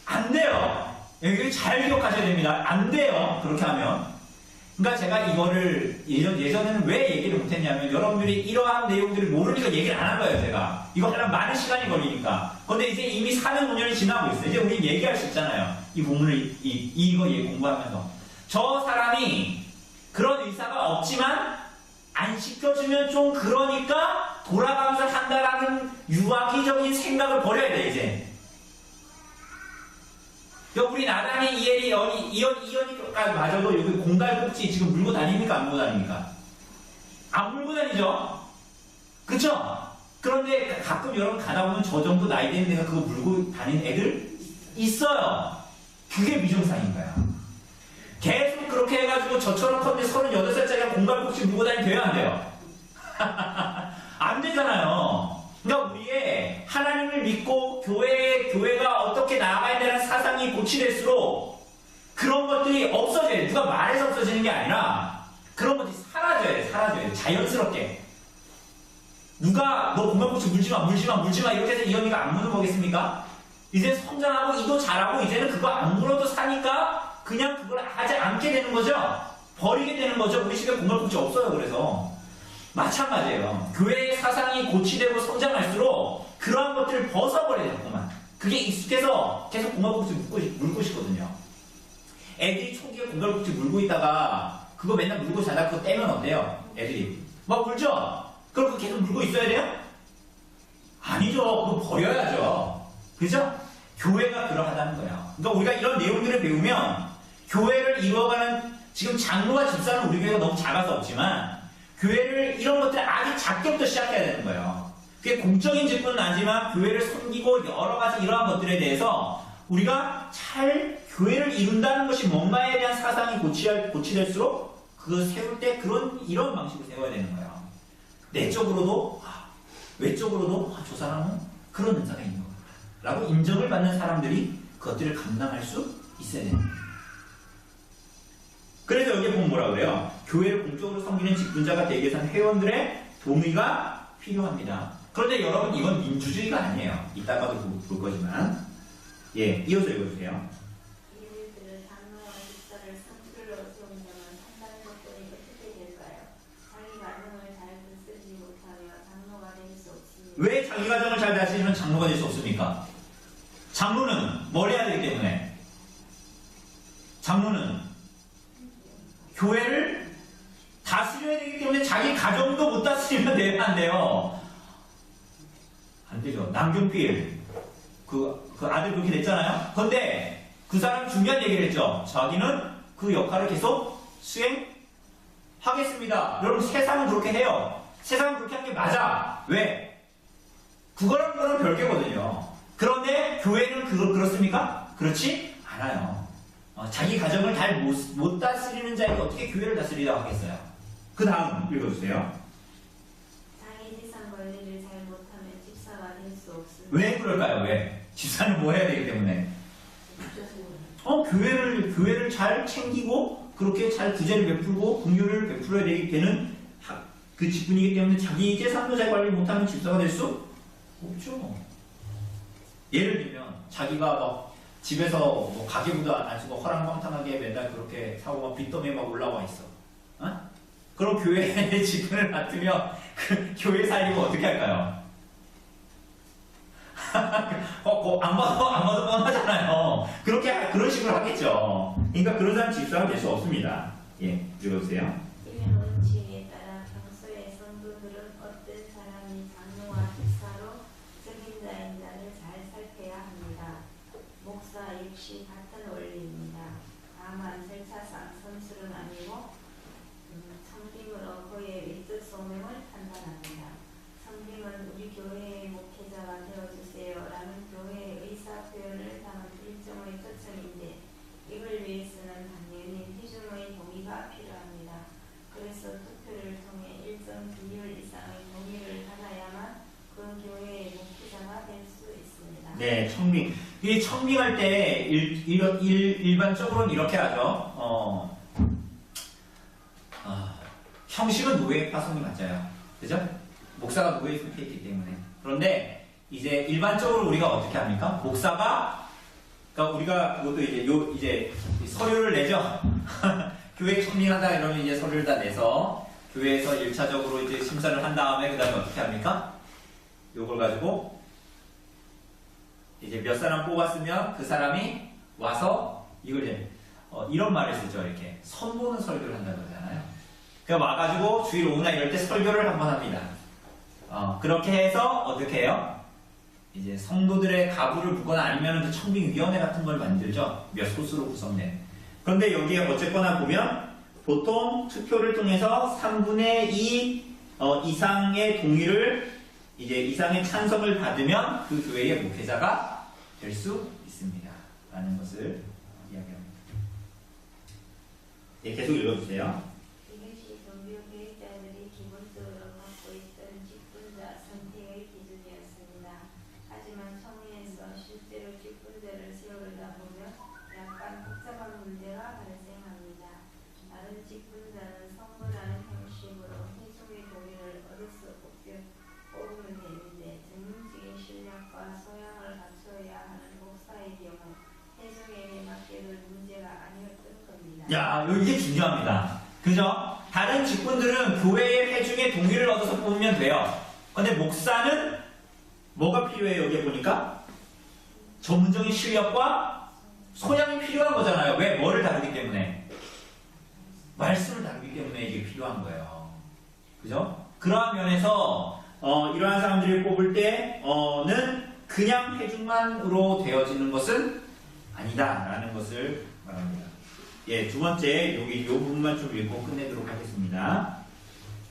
안 돼요. 여기 잘 기억하셔야 됩니다. 안 돼요. 그렇게 하면. 그러니까 제가 이거를 예전에는 왜 얘기를 못했냐면 여러분들이 이러한 내용들을 모르니까 얘기를 안 한 거예요. 제가. 이거 하려면 많은 시간이 걸리니까. 근데 이제 이미 4년 5년이 지나고 있어요. 이제 우리 얘기할 수 있잖아요. 이 본문을 이거 공부하면서. 저 사람이 그런 의사가 없지만 안 시켜주면 좀 그러니까 돌아가면서 한다라는 유아기적인 생각을 버려야 돼, 이제. 우리 나단이 이현이까지 마저도 여기 공갈꼭지 지금 물고 다닙니까? 안 물고 다닙니까? 안 물고 다니죠? 그쵸? 그런데 가끔 여러분 가다 보면 저 정도 나이 되는 데가 그거 물고 다니는 애들 있어요. 그게 미정상인 거야. 계속 그렇게 해가지고 저처럼 컸는데 38살짜리가 공갈꼭지 물고 다니면 돼요? 안 돼요? 안 되잖아요. 그러니까 우리의 하나님을 믿고 교회가 어떻게 나아가야 되는 사상이 고치될수록 그런 것들이 없어져야 돼. 누가 말해서 없어지는 게 아니라 그런 것들이 사라져야 돼. 사라져야 돼. 자연스럽게. 누가 너 공갈꼭지 물지마 이렇게 해서 이현이가 안 무는 거겠습니까? 이제 성장하고 이도 잘하고 이제는 그거 안 물어도 사니까 그냥 그걸 하지 않게 되는 거죠. 버리게 되는 거죠. 우리 집에 공갈꼭지 없어요. 그래서 마찬가지예요. 교회의 사상이 고치되고 성장할수록 그러한 것들을 벗어버려야겠구만. 그게 익숙해서 계속 공갈꼭지 물고 싶거든요. 애들이 초기에 공갈꼭지 물고 있다가 그거 맨날 물고 자다 그거 떼면 어때요? 애들이 막 물죠? 그럼 그거 계속 물고 있어야 돼요? 아니죠. 그거 버려야죠. 그죠? 교회가 그러하다는 거예요. 그러니까 우리가 이런 내용들을 배우면 교회를 이루어가는 지금 장로와 집사는 우리 교회가 너무 작아서 없지만 교회를 이런 것들 아주 작게부터 시작해야 되는 거예요. 그게 공적인 직분은 아니지만 교회를 섬기고 여러 가지 이러한 것들에 대해서 우리가 잘 교회를 이룬다는 것이 뭔가에 대한 사상이 고치될수록 그걸 세울 때 이런 방식으로 세워야 되는 거예요. 내적으로도 외적으로도 저 사람은 그런 은사가 있는 거구나 라고 인정을 받는 사람들이 그것들을 감당할 수 있어야 되는 거예요. 그래서 여기에 보면 뭐라고 그래요? 교회를 공적으로 섬기는 직분자가 되기 위해서는 회원들의 동의가 필요합니다. 그런데 여러분 이건 민주주의가 아니에요. 이따가도 볼 거지만 이어서 읽어주세요. 이들은 장로와 집사를 상주로 세운다면 판단의 것들이 어떻게 될까요? 자기 가정을 잘 다스리지 못하며 장로가 될 수 없습니다. 왜 자기 가정을 잘 다스리면 장로가 될 수 없습니까? 장로는 뭘 해야 되기 때문에 장로는 교회를 다스려야 되기 때문에 자기 가정도 못 다스리면 되면 안 돼요. 안 되죠. 남경필 그 아들 그렇게 됐잖아요. 그런데 그 사람이 중요한 얘기를 했죠. 자기는 그 역할을 계속 수행하겠습니다. 여러분 세상은 그렇게 해요. 세상은 그렇게 하는 게 맞아. 왜? 그거랑 그거는 별개거든요. 그런데 교회는 그렇습니까? 그렇지 않아요. 자기 가정을 잘 못 다스리는 자에게 어떻게 교회를 다스리라고 하겠어요? 그 다음 읽어주세요. 자기 재산 관리를 잘 못하면 집사가 될 수 없습니다. 왜 그럴까요? 왜? 집사는 뭐 해야 되기 때문에? 교회를 잘 챙기고 그렇게 잘 구제를 베풀고 긍휼을 베풀어야 되는 그 직분이기 때문에 자기 재산도 잘 관리 못하면 집사가 될 수 없죠. 예를 들면 자기가 막 집에서 뭐 가계부도 안 쓰고 허랑방탕하게 맨날 그렇게 사고 막 빚더미에 막 올라와 있어. 그럼 교회의 직분을 맡으면 그 교회 살림을 어떻게 할까요? 안 봐도 뻔하잖아요. 그런 식으로 하겠죠. 그러니까 그런 사람 집사가 될 수 없습니다. 읽어주세요. 이런 원칙에 따라 평소에 성도들은 어떤 사람이 장로와 집사로 적임자인자를 잘 살펴야 합니다. 목사 역시 같은 원리입니다. 다만 절차상 선술은 아니고 참김으로 그의 외적 소명을 판단합니다. 청빙. 이 청빙할 때 일반적으로는 이렇게 하죠. 형식은 노예 파송이 맞아요. 그죠? 목사가 노예에 속해있기 때문에. 그런데 이제 일반적으로 우리가 어떻게 합니까? 목사가, 그러니까 우리가 그것도 이제 서류를 내죠. 교회 청빙하다 이러면 이제 서류를 다 내서 교회에서 1차적으로 이제 심사를 한 다음에 그 다음에 어떻게 합니까? 요걸 가지고 이제 몇 사람 뽑았으면 그 사람이 와서 이걸 이제 이런 말을 쓰죠. 이렇게 선보는 설교를 한다고 하잖아요. 그러니까 와가지고 주일 오후나 이럴 때 설교를 한번 합니다. 그렇게 해서 어떻게 해요? 이제 성도들의 가부를 붙거나 아니면 청빙위원회 같은 걸 만들죠. 몇 소수로 구성된. 그런데 여기에 어쨌거나 보면 보통 투표를 통해서 3분의 2 이상의 동의를 이상의 찬성을 받으면 그 교회의 목회자가 될 수 있습니다. 라는 것을 이야기합니다. 예, 계속 읽어주세요. 이것이 종교 계획자들이 기본적으로 갖고 있던 직분자 선택의 기준이었습니다. 하지만 청의에서 실제로 직분자를 세우려다 보면 약간 복잡한 문제가 발생합니다. 다른 직분자는 선거라는 형식으로 회중의 동의를 얻을 수 없게 뽑으면 되는데 전문직의 실력과 소양을 갖춰야 하는 목사의 경우 회중에게 맡겨둘 문제가 아니었던 겁니다. 야, 이게 중요합니다. 그죠? 다른 직분들은 교회의 회중의 동의를 얻어서 뽑으면 돼요. 근데 목사는 뭐가 필요해요? 여기 보니까 전문적인 실력과 소양이 필요한 거잖아요. 왜? 뭐를 다루기 때문에? 말씀을 다루기 때문에 이게 필요한 거예요. 그죠? 그러한 면에서 이러한 사람들을 뽑을 때는 그냥 회중만으로 되어지는 것은 아니다라는 것을 말합니다. 예, 두 번째 여기 요 부분만 좀 읽고 끝내도록 하겠습니다.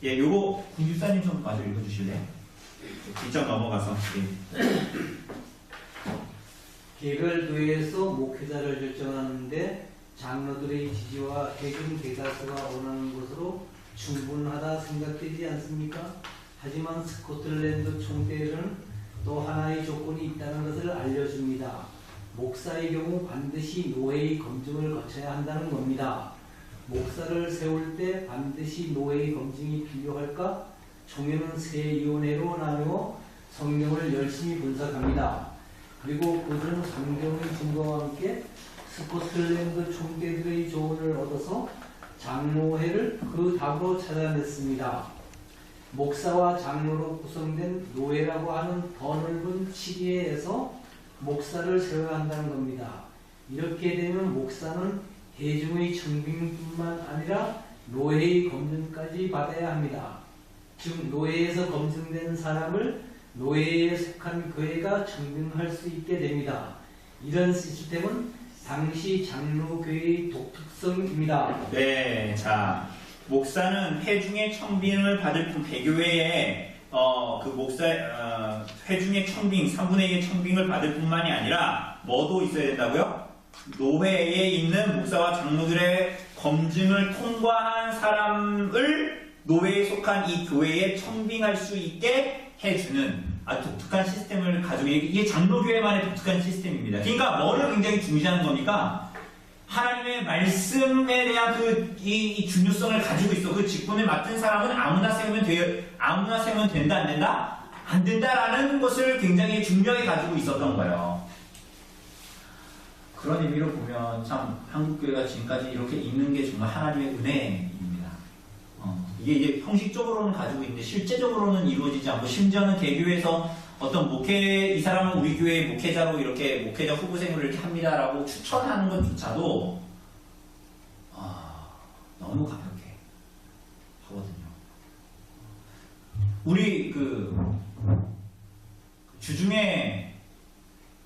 예, 요거 군집사님 좀 마저 읽어주실래요? 뒷장 넘어가서. 개별교회에서 목회자를 결정하는데 장로들의 지지와 회중 대다수가 원하는 것으로 충분하다 생각되지 않습니까? 하지만 스코틀랜드 총대는 또 하나의 조건이 있다는 것을 알려줍니다. 목사의 경우 반드시 노회의 검증을 거쳐야 한다는 겁니다. 목사를 세울 때 반드시 노회의 검증이 필요할까? 총회는 세 위원회로 나누어 성경을 열심히 분석합니다. 그리고 그들은 성경의 증거와 함께 스코틀랜드 총대들의 조언을 얻어서 장로회를 그 답으로 찾아냈습니다. 목사와 장로로 구성된 노회라고 하는 더 넓은 치계에서 목사를 세워야 한다는 겁니다. 이렇게 되면 목사는 대중의 청빙뿐만 아니라 노회의 검증까지 받아야 합니다. 즉 노회에서 검증된 사람을 노회에 속한 교회가 청빙할 수 있게 됩니다. 이런 시스템은 당시 장로교회의 독특성입니다. 네, 자, 목사는 회중의 청빙을 받을 뿐 대교회에 그 목사 회중의 청빙 3분의 1의 청빙을 받을 뿐만이 아니라 뭐도 있어야 된다고요? 노회에 있는 목사와 장로들의 검증을 통과한 사람을 노회에 속한 이 교회에 청빙할 수 있게 해주는 아주 독특한 시스템을 가지고 이게 장로교회만의 독특한 시스템입니다. 그러니까 뭐를 굉장히 중시하는 겁니까? 하나님의 말씀에 대한 이 중요성을 가지고 있어. 그 직분을 맡은 사람은 아무나 세우면 된다, 안 된다? 안 된다라는 것을 굉장히 중요하게 가지고 있었던 거예요. 그런 의미로 보면 참 한국교회가 지금까지 이렇게 있는 게 정말 하나님의 은혜입니다. 이게 형식적으로는 가지고 있는데 실제적으로는 이루어지지 않고 심지어는 개교에서 어떤 이 사람은 우리 교회의 목회자로 이렇게 목회자 후보생을 이렇게 합니다라고 추천하는 것조차도 너무 가볍게 하거든요. 우리 주중에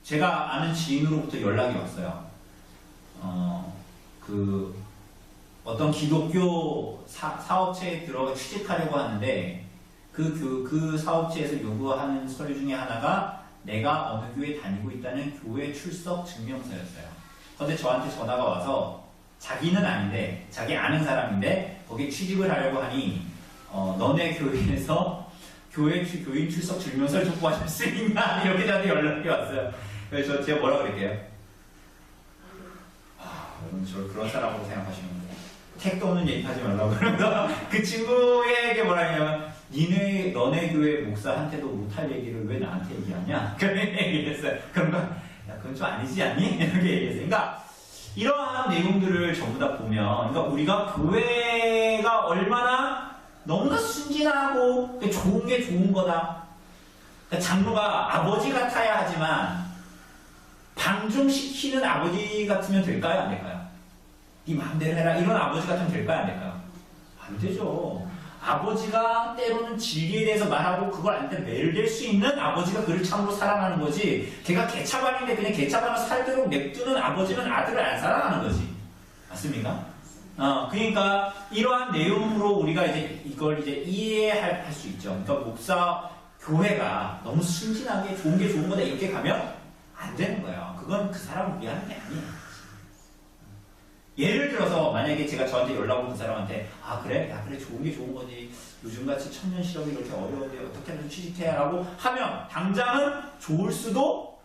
제가 아는 지인으로부터 연락이 왔어요. 어떤 기독교 사업체에 들어가 취직하려고 하는데 그 사업체에서 요구하는 서류 중에 하나가 내가 어느 교회 다니고 있다는 교회 출석 증명서였어요. 그런데 저한테 전화가 와서 자기는 아닌데 자기 아는 사람인데 거기 취직을 하려고 하니 너네 교회에서 교인 출석 증명서를 좀 구하실 수 있냐 이렇게 저한테 연락이 왔어요. 그래서 제가 뭐라 그럴게요? 여러분 저 그런 사람으로 생각하시면 돼요. 택도 없는 얘기 하지 말라고 그러면서 그 친구에게 뭐라 했냐면 너네 교회 목사한테도 못할 얘기를 왜 나한테 얘기하냐? 그런 얘기했어요. 그런가? 야 그건 좀 아니지 않니? 이렇게 얘기했어요. 그러니까 이러한 내용들을 전부 다 보면 그러니까 우리가 교회가 얼마나 너무나 순진하고 좋은 게 좋은 거다. 그러니까 장로가 아버지 같아야 하지만 방종시키는 아버지 같으면 될까요? 안 될까요? 네 마음대로 해라 이런 아버지 같으면 될까요? 안 될까요? 안 되죠. 아버지가 때로는 진리에 대해서 말하고 그걸 안 돼 매를 수 있는 아버지가 그를 참으로 사랑하는 거지. 걔가 개차반인데 그냥 개차반을 살도록 냅두는 아버지는 아들을 안 사랑하는 거지. 맞습니까? 그러니까 이러한 내용으로 우리가 이제 이걸 이제 이해할 수 있죠. 그러니까 목사 교회가 너무 순진하게 좋은 게 좋은 거다 이렇게 가면 안 되는 거예요. 그건 그 사람을 위하는 게 아니에요. 예를 들어서 만약에 제가 저한테 연락 온 그 사람한테 아 그래? 야 그래 좋은 게 좋은 거지. 요즘같이 청년 실업이 이렇게 어려운데 어떻게 하면 취직해야 라고 하면 당장은 좋을 수도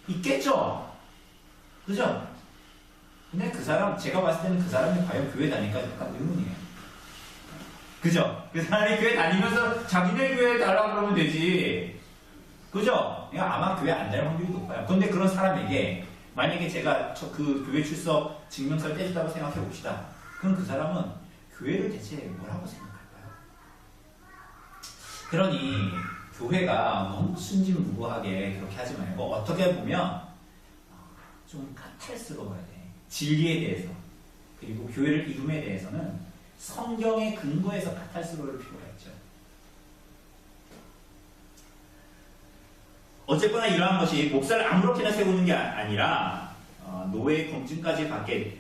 있겠죠. 그죠? 근데 그 사람 제가 봤을 때는 그 사람이 과연 교회 다니까 약간 의문이에요. 그죠? 그 사람이 교회 다니면서 자기네 교회에 달라고 그러면 되지. 그죠? 그러니까 아마 교회 안 다닐 확률이 높아요. 그런데 그런 사람에게 만약에 제가 그 교회 출석 증명서를 떼준다고 생각해 봅시다. 그럼 그 사람은 교회를 대체 뭐라고 생각할까요? 그러니 교회가 너무 순진무구하게 그렇게 하지 말고 어떻게 보면 좀 까탈스러워야 돼. 진리에 대해서 그리고 교회를 이룸에 대해서는 성경의 근거에서 까탈스러울 필요가 있죠. 어쨌거나 이러한 것이 목사를 아무렇게나 세우는 게 아니라 노예 검증까지 받게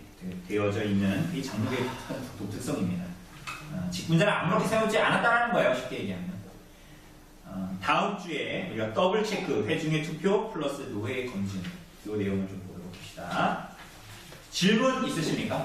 되어져 있는 이 장로교의 독특성입니다. 직분자를 아무렇게 세우지 않았다는 거예요. 쉽게 얘기하면. 다음 주에 우리가 더블 체크, 회중의 투표 플러스 노예 검증 이 내용을 좀 보도록 합시다. 질문 있으십니까?